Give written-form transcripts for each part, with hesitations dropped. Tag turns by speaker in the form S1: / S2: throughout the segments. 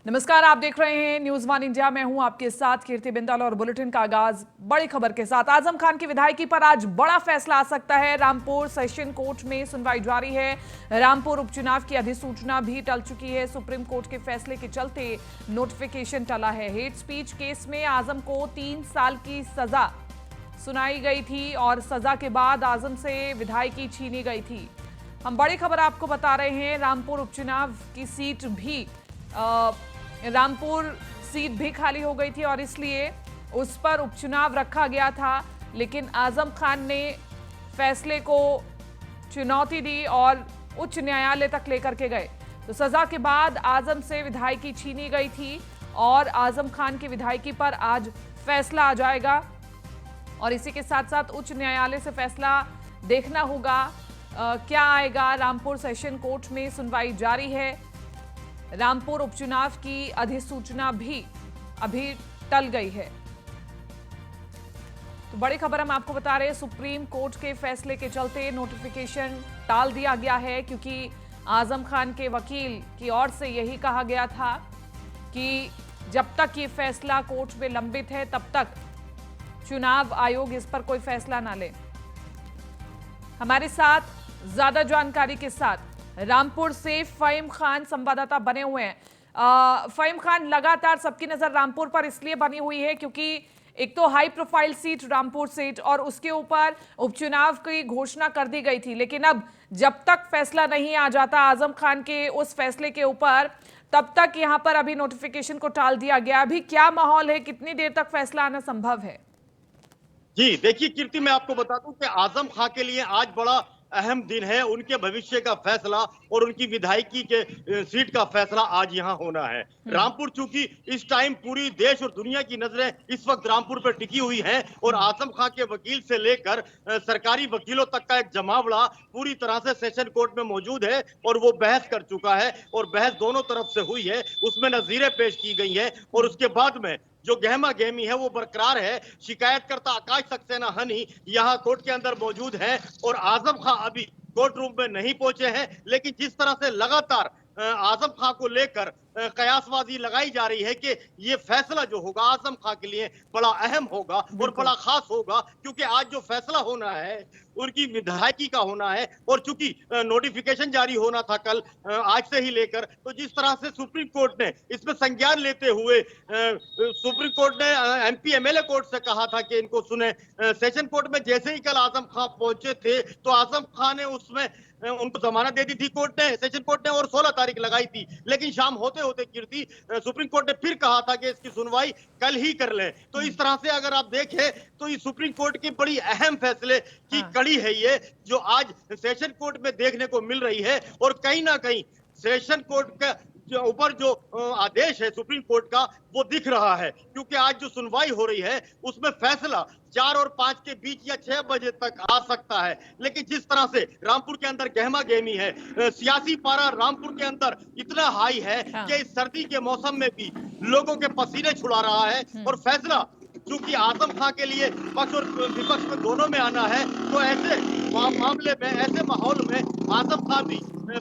S1: नमस्कार, आप देख रहे हैं न्यूज वन इंडिया। मैं हूं आपके साथ कीर्ति बिंदल और बुलेटिन का आगाज बड़ी खबर के साथ। आजम खान की विधायकी पर आज बड़ा फैसला आ सकता है। रामपुर सेशन कोर्ट में सुनवाई जारी है। रामपुर उपचुनाव की अधिसूचना भी टल चुकी है। सुप्रीम कोर्ट के फैसले के चलते नोटिफिकेशन टला है। हेट स्पीच केस में आजम को 3 साल की सजा सुनाई गई थी और सजा के बाद आजम से विधायकी छीनी गई थी। हम बड़ी खबर आपको बता रहे हैं। रामपुर उपचुनाव की सीट भी रामपुर सीट भी खाली हो गई थी और इसलिए उस पर उपचुनाव रखा गया था, लेकिन आजम खान ने फैसले को चुनौती दी और उच्च न्यायालय तक लेकर के गए। तो सजा के बाद आजम से विधायकी छीनी गई थी और आजम खान की विधायकी पर आज फैसला आ जाएगा और इसी के साथ साथ उच्च न्यायालय से फैसला देखना होगा क्या आएगा। रामपुर सेशन कोर्ट में सुनवाई जारी है। रामपुर उपचुनाव की अधिसूचना भी अभी टल गई है। तो बड़ी खबर हम आपको बता रहे हैं, सुप्रीम कोर्ट के फैसले के चलते नोटिफिकेशन टाल दिया गया है, क्योंकि आजम खान के वकील की ओर से यही कहा गया था कि जब तक ये फैसला कोर्ट में लंबित है तब तक चुनाव आयोग इस पर कोई फैसला ना ले। हमारे साथ ज्यादा जानकारी के साथ रामपुर से फहीम खान संवाददाता बने हुए हैं। फहीम खान, लगातार सबकी नजर रामपुर पर इसलिए बनी हुई है क्योंकि एक तो high profile seat Rampur seat और उसके ऊपर उपचुनाव की घोषणा कर दी गई थी, लेकिन अब जब तक फैसला नहीं आ जाता आजम खान के उस फैसले के ऊपर, तब तक यहां पर अभी नोटिफिकेशन को टाल दिया गया। अभी क्या माहौल है, कितनी देर तक फैसला आना संभव है?
S2: जी देखिए कीर्ति, मैं आपको बता दूं कि आजम खां के लिए आज बड़ा अहम दिन है। उनके भविष्य का फैसला और उनकी विधायकी के सीट का फैसला आज यहाँ होना है। रामपुर, चूंकि इस टाइम पूरी देश और दुनिया की नजरें इस वक्त रामपुर पर टिकी हुई हैं और आजम खां के वकील से लेकर सरकारी वकीलों तक का एक जमावड़ा पूरी तरह से सेशन कोर्ट में मौजूद है और वो बहस कर चुका है और बहस दोनों तरफ से हुई है। उसमें नजीरें पेश की गई हैं और उसके बाद में जो गहमा गहमी है वो बरकरार है। शिकायतकर्ता आकाश सक्सेना हनी यहाँ कोर्ट के अंदर मौजूद है और आजम खां अभी कोर्ट रूम में नहीं पहुंचे हैं, लेकिन जिस तरह से लगातार आजम खां को लेकर कयासबाजी लगाई जा रही है कि ये फैसला जो होगा आजम खां के लिए बड़ा अहम होगा और बड़ा खास होगा, क्योंकि आज जो फैसला होना है उनकी विधायकी का होना है और चूंकि नोटिफिकेशन जारी होना था कल आज से ही लेकर, तो जिस तरह से सुप्रीम कोर्ट ने इसमें संज्ञान लेते हुए सुप्रीम कोर्ट ने एमपी एमएलए कोर्ट से कहा था कि इनको सुने। सेशन कोर्ट में जैसे ही कल आजम खां पहुंचे थे तो आजम खां ने उसमें उनको जमानत दे दी थी कोर्ट ने, सेशन कोर्ट ने, और 16 तारीख लगाई थी। लेकिन शाम होते होते कीर्ति सुप्रीम कोर्ट ने फिर कहा था कि इसकी सुनवाई कल ही कर ले। तो इस तरह से अगर आप देखें तो ये सुप्रीम कोर्ट की बड़ी अहम फैसले की कड़ी है ये, जो आज सेशन कोर्ट में देखने को मिल रही है। और कहीं ना कहीं सेशन कोर्ट का जो ऊपर जो आदेश है सुप्रीम कोर्ट का वो दिख रहा है, क्योंकि आज जो सुनवाई हो रही है उसमें फैसला 4 और 5 के बीच या 6 बजे तक आ सकता है। लेकिन जिस तरह से रामपुर के अंदर गहमा गहमी है, सियासी पारा रामपुर के अंदर इतना हाई है कि इस सर्दी के मौसम में भी लोगों के पसीने छुड़ा रहा है और फैसला क्योंकि आजम खां के लिए पक्ष और विपक्ष में दोनों में आना है, तो ऐसे मामले में, ऐसे माहौल में आजम खां भी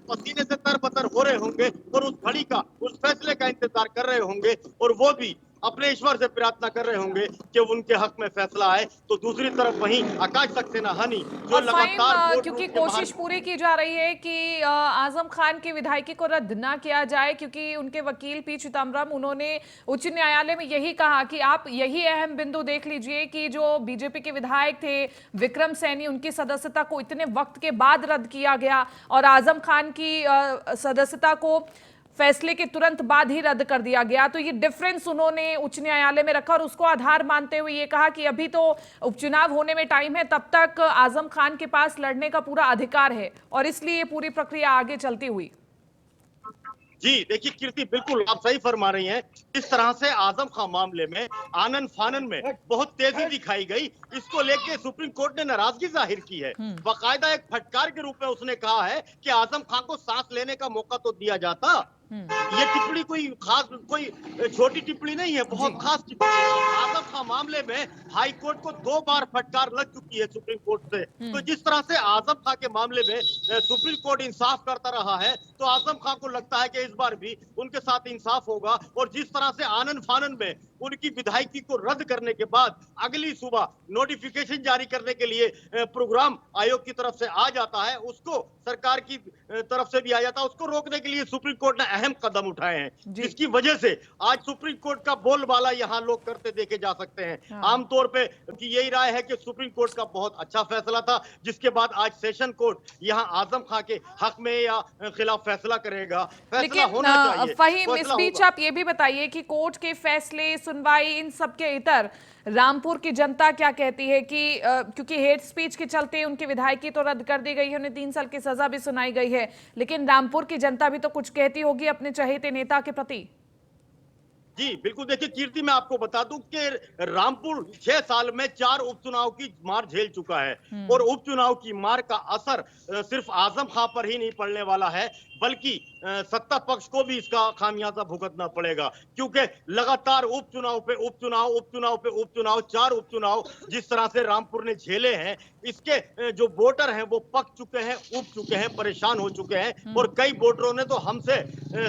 S2: पसीने से तरबतर हो रहे होंगे और उस घड़ी का, उस फैसले का इंतजार कर रहे होंगे और वो भी अपने ईश्वर से प्रार्थना कर रहे होंगे कि उनके हक में फैसला आए। तो दूसरी तरफ वहीं आकाश सक्सेना हनी जो लगातार
S1: क्योंकि कोशिश पूरी की जा रही है कि आजम खान की विधायकी को रद्द ना किया जाए, क्योंकि उनके वकील पी चिदम्बरम, उन्होंने उच्च न्यायालय में यही कहा कि आप यही अहम बिंदु देख लीजिए कि जो बीजेपी के विधायक थे विक्रम सैनी, उनकी सदस्यता को इतने वक्त के बाद रद्द किया गया और आजम खान की सदस्यता को फैसले के तुरंत बाद ही रद्द कर दिया गया। तो ये डिफरेंस उन्होंने उच्च न्यायालय में रखा और उसको आधार मानते हुए ये कहा कि अभी तो उपचुनाव होने में टाइम है, तब तक आजम खान के पास लड़ने का पूरा अधिकार है और इसलिए पूरी प्रक्रिया आगे चलती हुई।
S2: जी देखिए कीर्ति, बिल्कुल आप सही फरमा रही हैं। इस तरह से आजम खां मामले में आनन फानन में बहुत तेजी दिखाई गई, इसको लेके सुप्रीम कोर्ट ने नाराजगी जाहिर की है। बाकायदा एक फटकार के रूप में उसने कहा है कि आजम खां को सांस लेने का मौका तो दिया जाता, ये टिप्पणी कोई खास, कोई छोटी टिप्पणी नहीं है, बहुत खास टिप्पणी है। आजम खां मामले में हाई कोर्ट को 2 बार फटकार लग चुकी है सुप्रीम कोर्ट से। तो जिस तरह से आजम खां के मामले में सुप्रीम कोर्ट इंसाफ करता रहा है, तो आजम खां को लगता है कि इस बार भी उनके साथ इंसाफ होगा। और जिस तरह से आनन फानन में उनकी विधायकी को रद्द करने के बाद अगली सुबह नोटिफिकेशन जारी करने के लिए प्रोग्राम आयोग की तरफ से आ जाता है, उसको सरकार की तरफ से भी आ जाता है, उसको रोकने के लिए सुप्रीम कोर्ट ने अहम कदम उठाए हैं, जिसकी वजह से आज सुप्रीम कोर्ट का बोलबाला यहाँ लोग करते देखे जा सकते हैं। आमतौर पे की यही राय है कि सुप्रीम कोर्ट का बहुत अच्छा फैसला था, जिसके बाद आज सेशन कोर्ट यहाँ आजम खां के हक में या खिलाफ फैसला करेगा। फैसला होना चाहिए।
S1: फहीम, इस बीच आप ये भी बताइए कि कोर्ट के फैसले, सुनवाई, इन सब के इतर रामपुर की जनता क्या कहती है कि क्योंकि हेट स्पीच के चलते उनकी विधायकी तो रद्द कर दी गई है, उन्हें 3 साल की सजा भी सुनाई गई है, लेकिन रामपुर की जनता भी तो कुछ कहती होगी अपने चहेते नेता के प्रति।
S2: जी बिल्कुल, देखिए कीर्ति, मैं आपको बता दूं कि रामपुर 6 साल में 4 उपचुनाव की मार झेल चुका है। और उपचुनाव की मार का असर सिर्फ आजम खां पर ही नहीं पड़ने वाला है, बल्कि सत्ता पक्ष को भी इसका खामियाजा भुगतना पड़ेगा, क्योंकि लगातार उपचुनाव पे उपचुनाव, उपचुनाव पे उपचुनाव, 4 उपचुनाव जिस तरह से रामपुर ने झेले हैं, इसके जो वोटर हैं वो पक चुके हैं, उब चुके हैं, परेशान हो चुके हैं। और कई वोटरों ने तो हमसे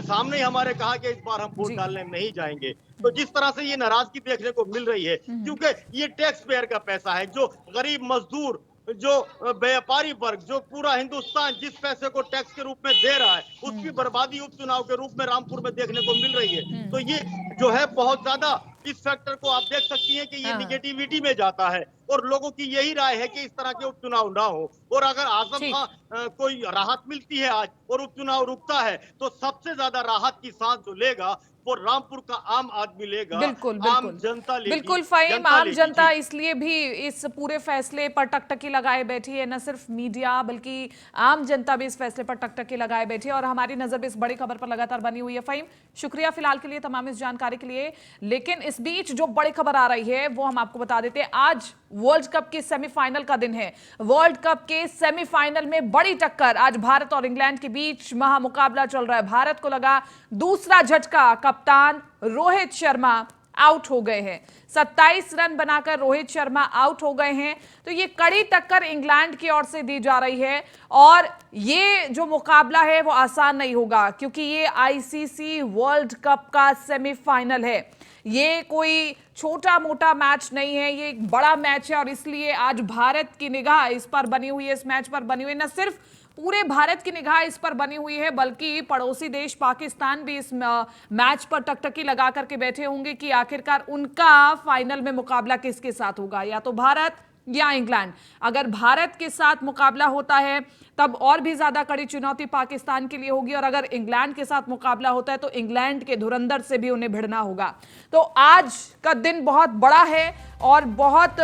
S2: सामने ही हमारे कहा कि इस बार हम वोट डालने नहीं जाएंगे। तो जिस तरह से ये नाराजगी देखने को मिल रही है, क्योंकि ये टैक्स पेयर का पैसा है, जो गरीब मजदूर, जो व्यापारी वर्ग, जो पूरा हिंदुस्तान जिस पैसे को टैक्स के रूप में दे रहा है, उसकी बर्बादी उपचुनाव के रूप में रामपुर में देखने को मिल रही है। तो ये जो है बहुत ज्यादा, इस फैक्टर को आप देख सकती हैं कि ये निगेटिविटी में जाता है। और लोगों की यही राय है कि इस तरह के उपचुनाव ना हो। और अगर आजम खां कोई राहत मिलती है आज और उपचुनाव रुकता है, तो सबसे ज्यादा राहत की सांस जो लेगा वो रामपुर का आम आदमी लेगा।
S1: बिल्कुल,
S2: आम जनता लेगी।
S1: बिल्कुल फहीम, आम जनता इसलिए भी इस पूरे फैसले पर टकटकी लगाए बैठी है, न सिर्फ मीडिया बल्कि आम जनता भी इस फैसले पर टकटकी लगाए बैठी है। और हमारी नजर भी इस बड़ी खबर पर लगातार बनी हुई है। फहीम, शुक्रिया फिलहाल के लिए, तमाम इस जानकारी के लिए। लेकिन इस बीच जो बड़ी खबर आ रही है वो हम आपको बता देते हैं। आज वर्ल्ड कप के सेमीफाइनल का दिन है। वर्ल्ड कप के सेमीफाइनल में बड़ी टक्कर, आज भारत और इंग्लैंड के बीच महामुकाबला चल रहा है। भारत को लगा दूसरा झटका, कप्तान रोहित शर्मा आउट हो गए हैं। 27 रन बनाकर रोहित शर्मा आउट हो गए हैं। तो ये कड़ी टक्कर इंग्लैंड की ओर से दी जा रही है। और ये जो मुकाबला है वो आसान नहीं होगा, क्योंकि ये आईसीसी वर्ल्ड कप का सेमीफाइनल है। ये कोई छोटा मोटा मैच नहीं है, ये एक बड़ा मैच है। और इसलिए आज भारत की निगाह इस पर बनी हुई है, इस मैच पर बनी हुई है। न सिर्फ पूरे भारत की निगाह इस पर बनी हुई है, बल्कि पड़ोसी देश पाकिस्तान भी इस मैच पर टकटकी लगा करके बैठे होंगे कि आखिरकार उनका फाइनल में मुकाबला किसके साथ होगा, या तो भारत या इंग्लैंड। अगर भारत के साथ मुकाबला होता है तब और भी ज्यादा कड़ी चुनौती पाकिस्तान के लिए होगी, और अगर इंग्लैंड के साथ मुकाबला होता है तो इंग्लैंड के धुरंधर से भी उन्हें भिड़ना होगा। तो आज का दिन बहुत बड़ा है और बहुत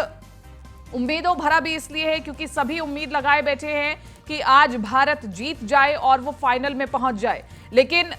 S1: उम्मीदों भरा भी इसलिए है क्योंकि सभी उम्मीद लगाए बैठे हैं कि आज भारत जीत जाए और वो फाइनल में पहुंच जाए। लेकिन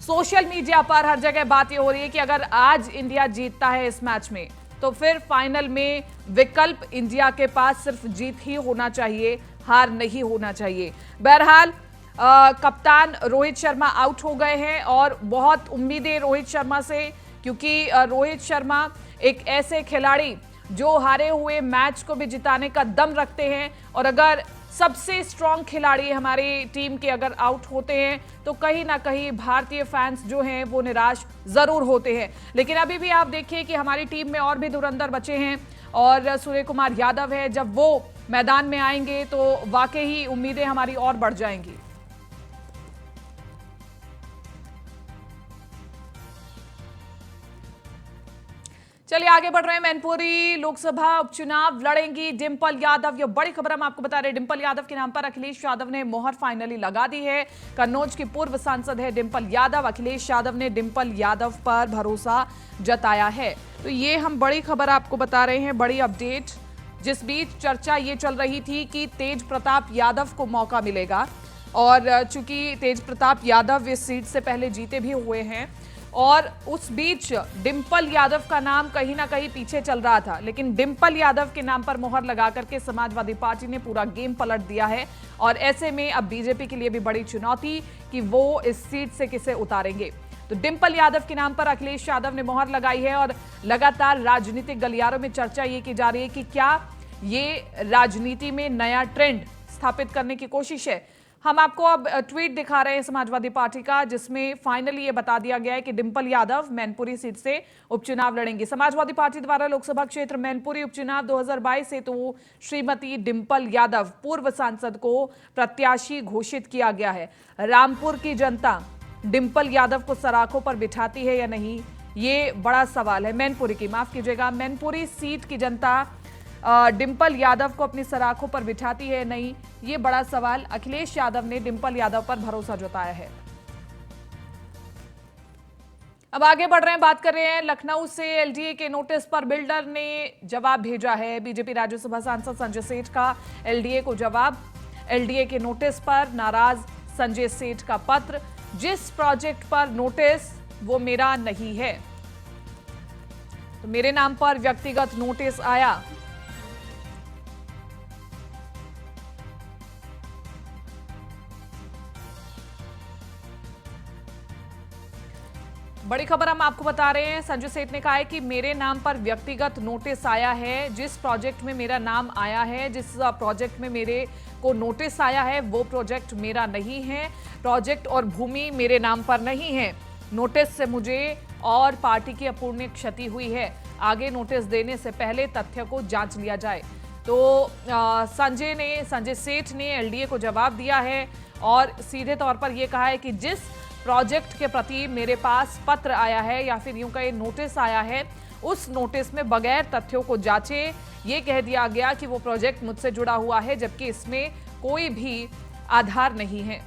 S1: सोशल मीडिया पर हर जगह बात ये हो रही है कि अगर आज इंडिया जीतता है इस मैच में तो फिर फाइनल में विकल्प इंडिया के पास सिर्फ जीत ही होना चाहिए, हार नहीं होना चाहिए। बहरहाल कप्तान रोहित शर्मा आउट हो गए हैं और बहुत उम्मीदें रोहित शर्मा से, क्योंकि रोहित शर्मा एक ऐसे खिलाड़ी जो हारे हुए मैच को भी जिताने का दम रखते हैं। और अगर सबसे स्ट्रांग खिलाड़ी हमारी टीम के अगर आउट होते हैं तो कहीं ना कहीं भारतीय फैंस जो हैं वो निराश जरूर होते हैं। लेकिन अभी भी आप देखिए कि हमारी टीम में और भी धुरंधर बचे हैं और सूर्य कुमार यादव है। जब वो मैदान में आएंगे तो वाकई ही उम्मीदें हमारी और बढ़ जाएंगी। चलिए आगे बढ़ रहे हैं। मैनपुरी लोकसभा उपचुनाव लड़ेंगी डिंपल यादव, ये बड़ी खबर हम आपको बता रहे हैं। डिंपल यादव के नाम पर अखिलेश यादव ने मोहर फाइनली लगा दी है। कन्नौज की पूर्व सांसद है डिंपल यादव। अखिलेश यादव ने डिंपल यादव पर भरोसा जताया है। तो ये हम बड़ी खबर आपको बता रहे हैं, बड़ी अपडेट, जिस बीच चर्चा ये चल रही थी कि तेज प्रताप यादव को मौका मिलेगा। और चूंकि तेज प्रताप यादव इस सीट से पहले जीते भी हुए हैं और उस बीच डिंपल यादव का नाम कहीं ना कहीं पीछे चल रहा था, लेकिन डिंपल यादव के नाम पर मोहर लगा करके समाजवादी पार्टी ने पूरा गेम पलट दिया है। और ऐसे में अब बीजेपी के लिए भी बड़ी चुनौती कि वो इस सीट से किसे उतारेंगे। तो डिंपल यादव के नाम पर अखिलेश यादव ने मोहर लगाई है और लगातार राजनीतिक गलियारों में चर्चा ये की जा रही है कि क्या ये राजनीति में नया ट्रेंड स्थापित करने की कोशिश है। हम आपको अब ट्वीट दिखा रहे हैं समाजवादी पार्टी का, जिसमें फाइनली ये बता दिया गया है कि डिंपल यादव मैनपुरी सीट से उपचुनाव लड़ेंगे। समाजवादी पार्टी द्वारा लोकसभा क्षेत्र मैनपुरी उपचुनाव 2022 हेतु श्रीमती डिंपल यादव पूर्व सांसद को प्रत्याशी घोषित किया गया है। रामपुर की जनता डिंपल यादव को सराखों पर बिठाती है या नहीं, ये बड़ा सवाल है। मैनपुरी की, माफ कीजिएगा, मैनपुरी सीट की जनता डिंपल यादव को अपनी सराखों पर बिठाती है नहीं, ये बड़ा सवाल। अखिलेश यादव ने डिंपल यादव पर भरोसा जताया है। अब आगे बढ़ रहे हैं, बात कर रहे हैं लखनऊ से। एलडीए के नोटिस पर बिल्डर ने जवाब भेजा है। बीजेपी राज्यसभा सांसद संजय सेठ का एलडीए को जवाब। एलडीए के नोटिस पर नाराज संजय सेठ का पत्र। जिस प्रोजेक्ट पर नोटिस वो मेरा नहीं है, तो मेरे नाम पर व्यक्तिगत नोटिस आया। बड़ी खबर हम आपको बता रहे हैं। संजय सेठ ने कहा है कि मेरे नाम पर व्यक्तिगत नोटिस आया है। जिस प्रोजेक्ट में मेरा नाम आया है, जिस प्रोजेक्ट में मेरे को नोटिस आया है, वो प्रोजेक्ट मेरा नहीं है। प्रोजेक्ट और भूमि मेरे नाम पर नहीं है। नोटिस से मुझे और पार्टी की अपूर्णीय क्षति हुई है। आगे नोटिस देने से पहले तथ्य को जांच लिया जाए। तो संजय सेठ ने एलडीए को जवाब दिया है और सीधे तौर पर यह कहा है कि जिस प्रोजेक्ट के प्रति मेरे पास पत्र आया है या फिर यूं कहें नोटिस आया है, उस नोटिस में बगैर तथ्यों को जांचे ये कह दिया गया कि वो प्रोजेक्ट मुझसे जुड़ा हुआ है, जबकि इसमें कोई भी आधार नहीं है।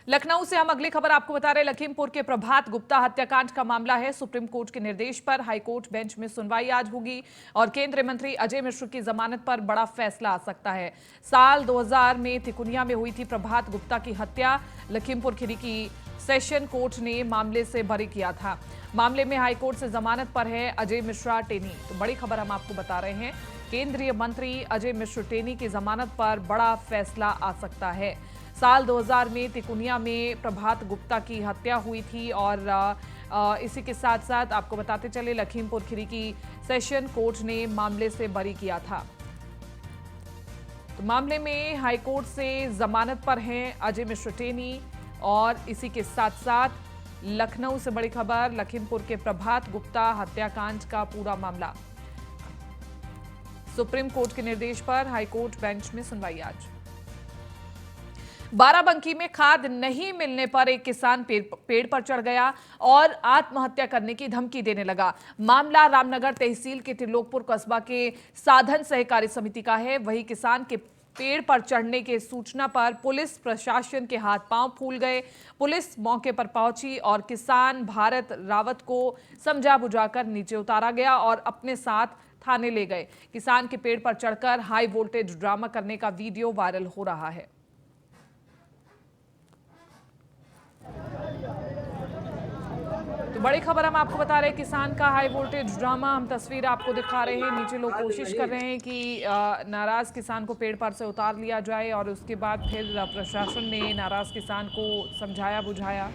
S1: लखनऊ से हम अगली खबर आपको बता रहे हैं। लखीमपुर के प्रभात गुप्ता हत्याकांड का मामला है। सुप्रीम कोर्ट के निर्देश पर हाईकोर्ट बेंच में सुनवाई आज होगी और केंद्रीय मंत्री अजय मिश्र की जमानत पर बड़ा फैसला आ सकता है। साल 2000 में तिकुनिया में हुई थी प्रभात गुप्ता की हत्या। लखीमपुर खीरी की सेशन कोर्ट ने मामले से बरी किया था। मामले में हाईकोर्ट से जमानत पर है अजय मिश्रा टेनी। तो बड़ी खबर हम आपको बता रहे हैं, केंद्रीय मंत्री अजय मिश्र टेनी की जमानत पर बड़ा फैसला आ सकता है। साल 2000 में तिकुनिया में प्रभात गुप्ता की हत्या हुई थी और इसी के साथ साथ आपको बताते चले लखीमपुर खीरी की सेशन कोर्ट ने मामले से बरी किया था। तो मामले में हाईकोर्ट से जमानत पर हैं अजय मिश्र टेनी और इसी के साथ साथ लखनऊ से बड़ी खबर, लखीमपुर के प्रभात गुप्ता हत्याकांड का पूरा मामला। सुप्रीम कोर्ट के निर्देश पर हाईकोर्ट बेंच में सुनवाई आज। बाराबंकी में खाद नहीं मिलने पर एक किसान पेड़ पर चढ़ गया और आत्महत्या करने की धमकी देने लगा। मामला रामनगर तहसील के त्रिलोकपुर कस्बा के साधन सहकारी समिति का है। वही किसान के पेड़ पर चढ़ने के सूचना पर पुलिस प्रशासन के हाथ पांव फूल गए। पुलिस मौके पर पहुंची और किसान भारत रावत को समझा बुझाकर नीचे उतारा गया और अपने साथ थाने ले गए। किसान के पेड़ पर चढ़कर हाई वोल्टेज ड्रामा करने का वीडियो वायरल हो रहा है। तो बड़ी खबर हम आपको बता रहे हैं, किसान का हाई वोल्टेज ड्रामा। हम तस्वीर आपको दिखा रहे हैं। नीचे लोग कोशिश कर रहे हैं कि नाराज किसान को पेड़ पर से उतार लिया जाए और उसके बाद फिर प्रशासन ने नाराज किसान को समझाया बुझाया।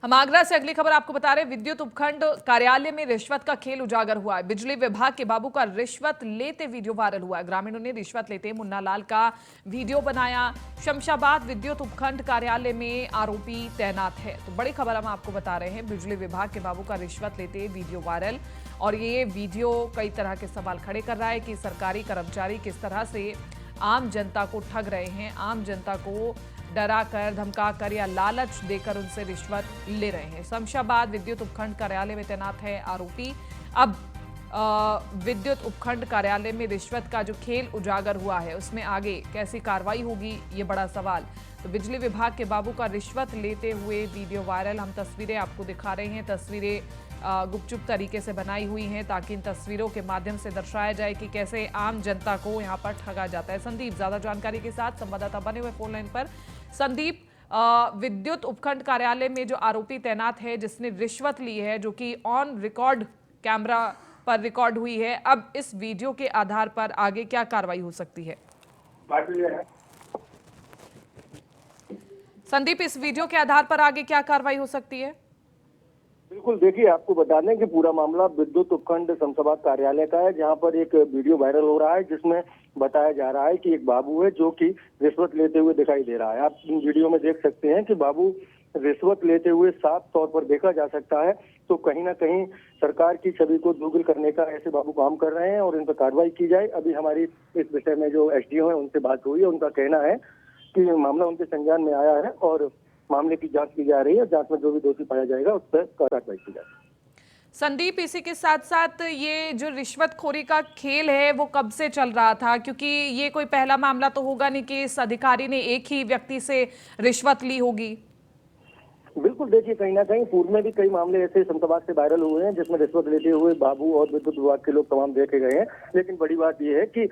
S1: हम आगरा से अगली खबर आपको बता रहे हैं, विद्युत उपखंड कार्यालय में रिश्वत का खेल उजागर हुआ है। बिजली विभाग के बाबू का रिश्वत लेते वीडियो वायरल हुआ है। ग्रामीणों ने रिश्वत लेते मुन्ना लाल का वीडियो बनाया। शमशाबाद विद्युत उपखंड कार्यालय में आरोपी तैनात है। तो बड़ी खबर हम आपको बता रहे हैं, बिजली विभाग के बाबू का रिश्वत लेते वीडियो वायरल और ये वीडियो कई तरह के सवाल खड़े कर रहा है कि सरकारी कर्मचारी किस तरह से आम जनता को ठग रहे हैं, आम जनता को डरा कर, धमका कर या लालच देकर उनसे रिश्वत ले रहे हैं। शमशाबाद विद्युत उपखंड कार्यालय में तैनात है आरोपी। अब विद्युत उपखंड कार्यालय में रिश्वत का जो खेल उजागर हुआ है, उसमें आगे कैसी कार्रवाई होगी, ये बड़ा सवाल। तो बिजली विभाग के बाबू का रिश्वत लेते हुए वीडियो वायरल। हम तस्वीरें आपको दिखा रहे हैं, तस्वीरें गुपचुप तरीके से बनाई हुई हैं ताकि इन तस्वीरों के माध्यम से दर्शाया जाए कि कैसे आम जनता को यहाँ पर ठगा जाता है। संदीप ज्यादा जानकारी के साथ संवाददाता बने हुए फोन लाइन पर। संदीप, विद्युत उपखंड कार्यालय में जो आरोपी तैनात है जिसने रिश्वत ली है, जो कि ऑन रिकॉर्ड कैमरा पर रिकॉर्ड हुई है, अब इस वीडियो के आधार पर आगे क्या कार्रवाई हो सकती है? संदीप, इस वीडियो के आधार पर आगे क्या कार्रवाई हो सकती है?
S3: बिल्कुल, देखिए आपको बता दें कि पूरा मामला विद्युत उपखंड शमशाबाद कार्यालय का है, जहां पर एक वीडियो वायरल हो रहा है जिसमें बताया जा रहा है कि एक बाबू है जो कि रिश्वत लेते हुए दिखाई दे रहा है। आप इन वीडियो में देख सकते हैं कि बाबू रिश्वत लेते हुए साफ तौर पर देखा जा सकता है। तो कहीं ना कहीं सरकार की छवि को दुर्बल करने का ऐसे बाबू काम कर रहे हैं और इन पर कार्रवाई की जाए। अभी हमारी इस विषय में जो एसडीओ है उनसे बात हुई है, उनका कहना है कि मामला उनके संज्ञान में आया है और मामले की जांच की जा रही है। जांच में जो भी दोषी पाया जाएगा उस पर कार्रवाई की जाएगी।
S1: संदीप, इसी के साथ साथ ये जो रिश्वतखोरी का खेल है वो कब से चल रहा था? क्योंकि ये कोई पहला मामला तो होगा नहीं कि इस अधिकारी ने एक ही व्यक्ति से रिश्वत ली होगी।
S3: बिल्कुल, देखिए कहीं ना कहीं पूर्व में भी कई मामले ऐसे शमशाबाद से वायरल हुए हैं जिसमें रिश्वत लेते हुए बाबू और विद्युत विभाग के लोग तमाम देखे गए हैं। लेकिन बड़ी बात यह है कि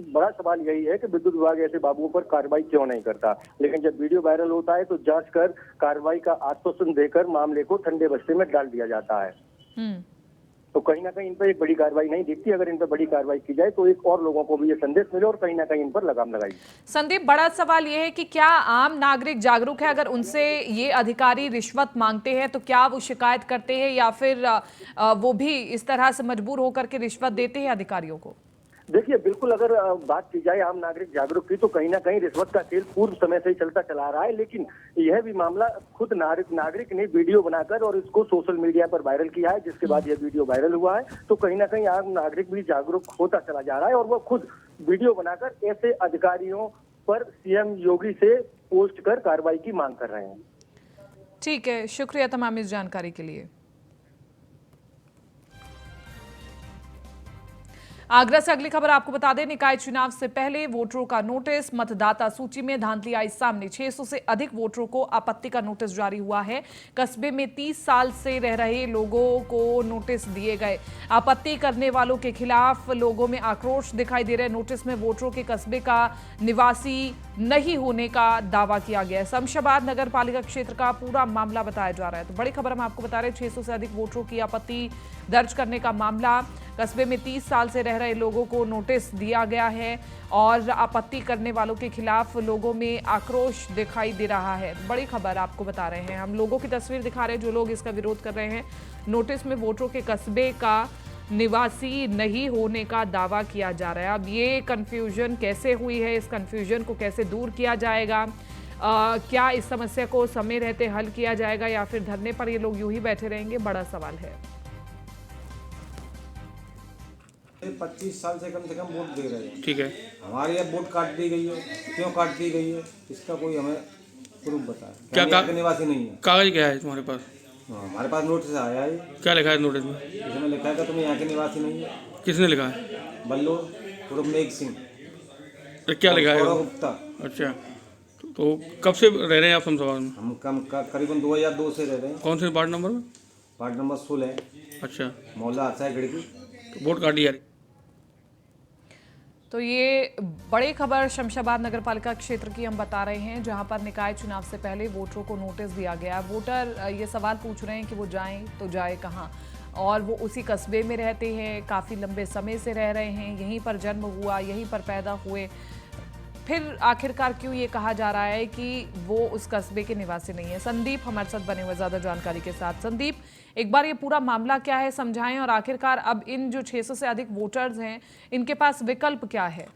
S3: बड़ा सवाल यही है कि विद्युत विभाग ऐसे बाबुओं पर कार्रवाई क्यों नहीं करता। लेकिन जब वीडियो वायरल होता है तो जांच कर कार्रवाई का आश्वासन देकर मामले को ठंडे बस्ते में डाल दिया जाता है। तो कहीं ना कहीं इन पर एक बड़ी कार्रवाई नहीं दिखती। अगर इन पर बड़ी कार्रवाई की जाए तो एक और लोगों को भी ये संदेश मिले और कहीं ना कहीं इन पर लगाम लगाई।
S1: संदीप, बड़ा सवाल ये है कि क्या आम नागरिक जागरूक है? अगर उनसे ये अधिकारी रिश्वत मांगते हैं तो क्या वो शिकायत करते हैं या फिर वो भी इस तरह से मजबूर होकर के रिश्वत देते हैं अधिकारियों को?
S3: देखिए बिल्कुल, अगर बात की जाए आम नागरिक जागरूक की तो कहीं ना कहीं रिश्वत का खेल पूर्व समय से ही चलता चला रहा है। लेकिन यह भी मामला खुद नागरिक ने वीडियो बनाकर और इसको सोशल मीडिया पर वायरल किया है, जिसके बाद यह वीडियो वायरल हुआ है। तो कहीं ना कहीं आम नागरिक भी जागरूक होता चला जा रहा है और वह खुद वीडियो बनाकर ऐसे अधिकारियों पर सीएम योगी से पोस्ट कर कार्रवाई की मांग कर रहे हैं।
S1: ठीक है, शुक्रिया तमाम इस जानकारी के लिए। आगरा से अगली खबर आपको बता दें, निकाय चुनाव से पहले वोटरों का नोटिस, मतदाता सूची में धांधली आई सामने। 600 से अधिक वोटरों को आपत्ति का नोटिस जारी हुआ है। कस्बे में 30 साल से रह रहे लोगों को नोटिस दिए गए। आपत्ति करने वालों के खिलाफ लोगों में आक्रोश दिखाई दे रहे। नोटिस में वोटरों के कस्बे का निवासी नहीं होने का दावा किया गया है। शमशाबाद नगर पालिका क्षेत्र का पूरा मामला बताया जा रहा है। तो बड़ी खबर हम आपको बता रहे हैं, 600 से अधिक वोटरों की आपत्ति दर्ज करने का मामला। कस्बे में 30 साल से रह रहे लोगों को नोटिस दिया गया है और आपत्ति करने वालों के खिलाफ लोगों में आक्रोश दिखाई दे रहा है। बड़ी खबर आपको बता रहे हैं, हम लोगों की तस्वीर दिखा रहे हैं जो लोग इसका विरोध कर रहे हैं। नोटिस में वोटरों के कस्बे का निवासी नहीं होने का दावा किया जा रहा है। अब ये कंफ्यूजन कैसे हुई है, इस कंफ्यूजन को कैसे दूर किया जाएगा, क्या इस समस्या को समय रहते हल किया जाएगा या फिर धरने पर ये लोग यूं ही बैठे रहेंगे, बड़ा सवाल है।
S4: 25 साल से कम वोट दे रहे हैं।
S5: ठीक है,
S4: हमारी अब वोट काट दी गई है। क्यों काट दी गई है, इसका कोई हमें प्रूफ बताए।
S5: क्या
S4: निवासी नहीं है।
S5: कागज क्या है तुम्हारे पास?
S4: हमारे पास नोटिस आया है।
S5: क्या लिखा है नोटिस में?
S4: इसमें लिखा है कि तुम यहाँ के निवासी नहीं है।
S5: किसने लिखा है?
S4: बल्लो उर्फ मेघ सिंह।
S5: तो क्या लिखा है?
S4: गुप्ता।
S5: अच्छा, तो कब से रह रहे हैं आप शमशाबाद में?
S4: हम करीबन 2002 से रह रहे हैं।
S5: कौन से वार्ड नंबर में?
S4: Ward number 16।
S5: अच्छा,
S4: मोहल्ला अच्छा खिड़की।
S5: तो वोट काटी जा रही।
S1: तो ये बड़ी खबर शमशाबाद नगर पालिका क्षेत्र की हम बता रहे हैं, जहां पर निकाय चुनाव से पहले वोटरों को नोटिस दिया गया। वोटर ये सवाल पूछ रहे हैं कि वो जाएं तो जाए कहां, और वो उसी कस्बे में रहते हैं, काफ़ी लंबे समय से रह रहे हैं, यहीं पर जन्म हुआ, यहीं पर पैदा हुए, फिर आखिरकार क्यों ये कहा जा रहा है कि वो उस कस्बे के निवासी नहीं है। संदीप हमारे साथ बने हुए ज़्यादा जानकारी के साथ। संदीप, एक बार ये पूरा मामला क्या है समझाएं, और आखिरकार अब इन जो 600 से अधिक वोटर्स हैं इनके पास विकल्प क्या है?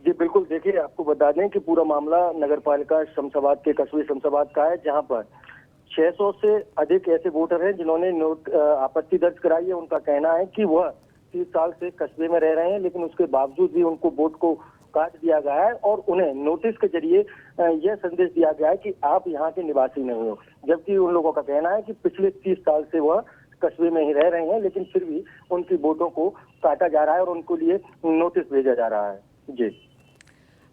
S3: जी बिल्कुल, देखिए आपको बता दें कि पूरा मामला नगर पालिका शमशाबाद के कस्बे शमशाबाद का है, जहां पर 600 से अधिक ऐसे वोटर हैं जिन्होंने आपत्ति दर्ज कराई है। उनका कहना है कि वह 30 साल से कस्बे में रह रहे हैं, लेकिन उसके बावजूद भी उनको वोट को काट दिया गया है और उन्हें नोटिस के जरिए यह संदेश दिया गया है कि आप यहाँ के निवासी नहीं हो। जबकि उन लोगों का कहना है कि पिछले 30 साल से वह कस्बे में ही रह रहे हैं, लेकिन फिर भी उनकी वोटों को काटा जा रहा है और उनको लिए नोटिस भेजा जा रहा है। जी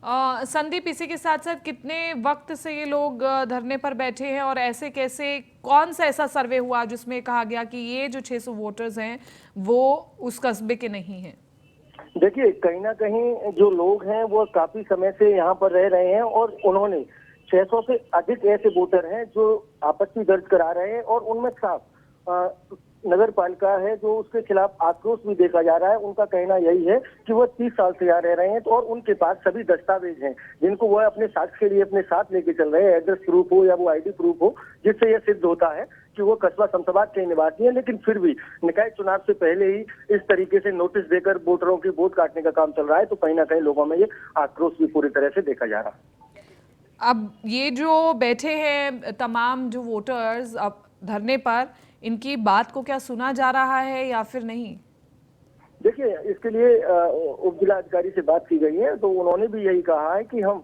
S1: संदीप, इसी के साथ साथ कितने वक्त से ये लोग धरने पर बैठे हैं और ऐसे कैसे, कौन सा ऐसा सर्वे हुआ जिसमें कहा गया कि ये जो 600 वोटर्स हैं वो उस कस्बे के नहीं हैं?
S3: देखिए, कहीं ना कहीं जो लोग हैं वो काफी समय से यहाँ पर रह रहे हैं और उन्होंने 600 से अधिक ऐसे वोटर हैं जो आपत्ति दर्ज करा रहे हैं और उनमें साफ नगर पालिका है जो उसके खिलाफ आक्रोश भी देखा जा रहा है। उनका कहना यही है कि वो 30 साल से यहाँ रह रहे हैं तो और उनके पास सभी दस्तावेज हैं जिनको वह अपने साक्ष्य के लिए अपने साथ लेके चल रहे हैं, एड्रेस प्रूफ हो या वो आईडी प्रूफ हो, जिससे यह सिद्ध होता है कि वो कस्बा शमशाबाद के निवासी हैं। लेकिन फिर भी निकाय चुनाव से पहले ही इस तरीके से नोटिस देकर वोटरों की वोट काटने का काम चल रहा है, तो कहीं ना कहीं लोगों में ये आक्रोश भी पूरी तरह से देखा जा रहा है।
S1: अब ये जो बैठे हैं तमाम जो वोटर्स अब धरने पर, इनकी बात को क्या सुना जा रहा है या फिर नहीं?
S3: देखिए, इसके लिए उप जिला अधिकारी से बात की गई है तो उन्होंने भी यही कहा है कि हम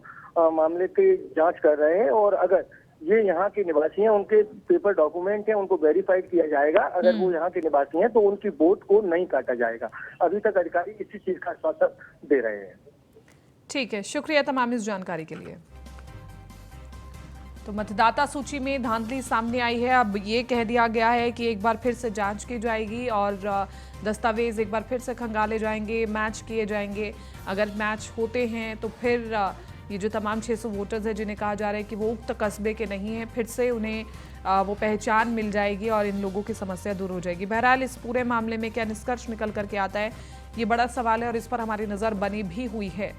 S3: मामले की जांच कर रहे हैं और अगर ये यहाँ के निवासी हैं, उनके पेपर डॉक्यूमेंट हैं, उनको वेरीफाइड किया जाएगा। अगर वो यहाँ के निवासी हैं तो उनकी वोट को नहीं काटा जाएगा। अभी तक अधिकारी इसी चीज का आश्वासन दे रहे हैं।
S1: ठीक है, शुक्रिया तमाम इस जानकारी के लिए। तो मतदाता सूची में धांधली सामने आई है। अब ये कह दिया गया है कि एक बार फिर से जांच की जाएगी और दस्तावेज एक बार फिर से खंगाले जाएंगे, मैच किए जाएंगे। अगर मैच होते हैं तो फिर ये जो तमाम 600 वोटर्स हैं जिन्हें कहा जा रहा है कि वो उक्त कस्बे के नहीं हैं, फिर से उन्हें वो पहचान मिल जाएगी और इन लोगों की समस्या दूर हो जाएगी। बहरहाल इस पूरे मामले में क्या निष्कर्ष निकल करके आता है, ये बड़ा सवाल है और इस पर हमारी नज़र बनी भी हुई है।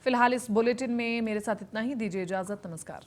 S1: फिलहाल इस बुलेटिन में मेरे साथ इतना ही। दीजिए इजाजत, नमस्कार।